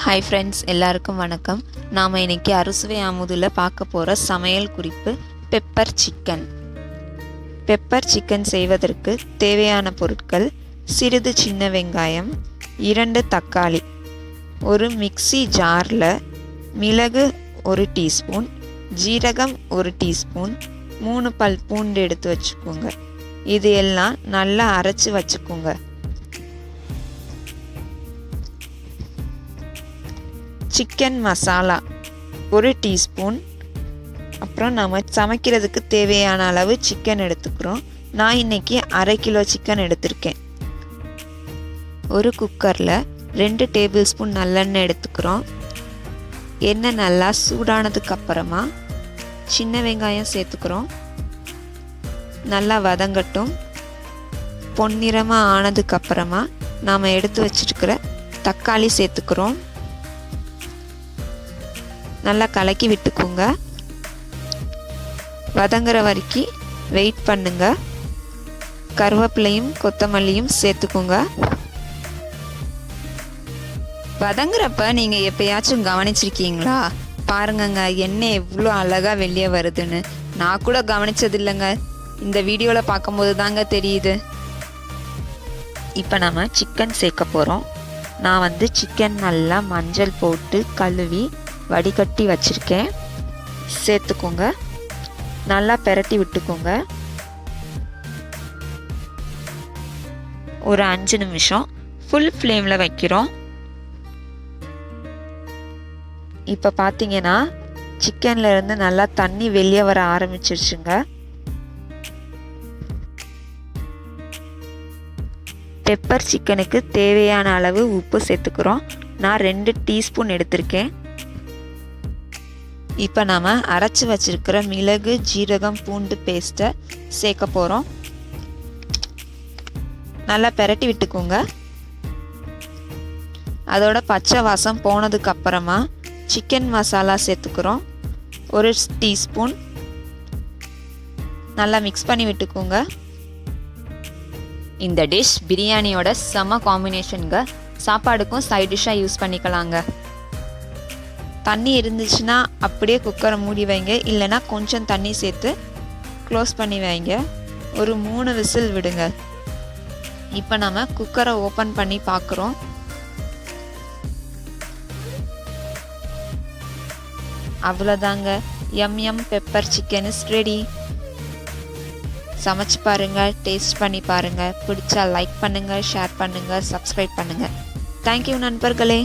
Hi friends, எல்லாருக்கும் வணக்கம். நாம் இன்றைக்கி அறுசுவை அமுதில் பார்க்க போகிற சமையல் குறிப்பு பெப்பர் சிக்கன். பெப்பர் சிக்கன் செய்வதற்கு தேவையான பொருட்கள்: சிறிது சின்ன வெங்காயம், 2 தக்காளி, ஒரு மிக்சி ஜாரில் மிளகு 1 டீஸ்பூன், ஜீரகம் 1 டீஸ்பூன், 3 பல் பூண்டு எடுத்து வச்சுக்கோங்க. இது எல்லாம் நல்லா அரைச்சி வச்சுக்கோங்க. Chicken masala 1 teaspoon. அப்புறம் நம்ம சமைக்கிறதுக்கு தேவையான அளவு சிக்கன் எடுத்துக்கிறோம். நான் இன்றைக்கி 1/2 கிலோ சிக்கன் எடுத்திருக்கேன். ஒரு குக்கரில் 2 டேபிள் ஸ்பூன் நல்லெண்ணெய் எடுத்துக்கிறோம். எண்ணெய் நல்லா சூடானதுக்கு அப்புறமா சின்ன வெங்காயம் சேர்த்துக்கிறோம். நல்லா வதங்கட்டும். பொன்னிறமாக ஆனதுக்கப்புறமா நாம் எடுத்து வச்சுருக்கிற தக்காளி சேர்த்துக்கிறோம். நல்லா கலக்கி விட்டுக்குங்க. வதங்குற வரைக்கும் வெயிட் பண்ணுங்க. கருவேப்பிலையும் கொத்தமல்லியும் சேர்த்துக்குங்க. வதங்குறப்ப நீங்கள் எப்பயாச்சும் கவனிச்சிருக்கீங்களா? பாருங்கங்க, எண்ணெய் எவ்வளோ அழகாக வெளியே வருதுன்னு. நான் கூட கவனிச்சது இல்லைங்க, இந்த வீடியோவில் பார்க்கும்போது தாங்க தெரியுது. இப்போ நம்ம சிக்கன் சேர்க்க போகிறோம். நான் சிக்கன் நல்லா மஞ்சள் போட்டு கழுவி வடிகட்டி வச்சுருக்கேன். சேர்த்துக்கோங்க. நல்லா பெரட்டி விட்டுக்கோங்க. ஒரு 5 நிமிஷம் ஃபுல் ஃப்ளேமில் வைக்கிறோம். இப்போ பார்த்தீங்கன்னா சிக்கன்ல இருந்து நல்லா தண்ணி வெளியே வர ஆரம்பிச்சிருச்சுங்க. பெப்பர் சிக்கனுக்கு தேவையான அளவு உப்பு சேர்த்துக்கிறோம். நான் 2 டீஸ்பூன் எடுத்திருக்கேன். இப்போ நாம் அரைச்சி வச்சிருக்கிற மிளகு, ஜீரகம், பூண்டு பேஸ்ட்டை சேர்க்க போகிறோம். நல்லா பெரட்டி விட்டுக்கோங்க. அதோட பச்சை வாசம் போனதுக்கு அப்புறமா சிக்கன் மசாலா சேர்த்துக்கிறோம். 1 டீஸ்பூன். நல்லா மிக்ஸ் பண்ணி விட்டுக்கோங்க. இந்த டிஷ் பிரியாணியோட செம காம்பினேஷனுங்க. சாப்பாடுக்கும் சைட் டிஷ்ஷாக யூஸ் பண்ணிக்கலாங்க. தண்ணி இருந்துச்சுன்னா அப்படியே குக்கரை மூடி வைங்க, இல்லைன்னா கொஞ்சம் தண்ணி சேர்த்து க்ளோஸ் பண்ணி வைங்க. ஒரு 3 விசில் விடுங்க. இப்போ நம்ம குக்கரை ஓப்பன் பண்ணி பார்க்குறோம். அவ்வளோதாங்க, M pepper chicken is ready. சமைச்சு பாருங்கள், டேஸ்ட் பண்ணி பாருங்கள். பிடிச்சா லைக் பண்ணுங்கள், ஷேர் பண்ணுங்கள், சப்ஸ்கிரைப் பண்ணுங்கள். தேங்க்யூ நண்பர்களே.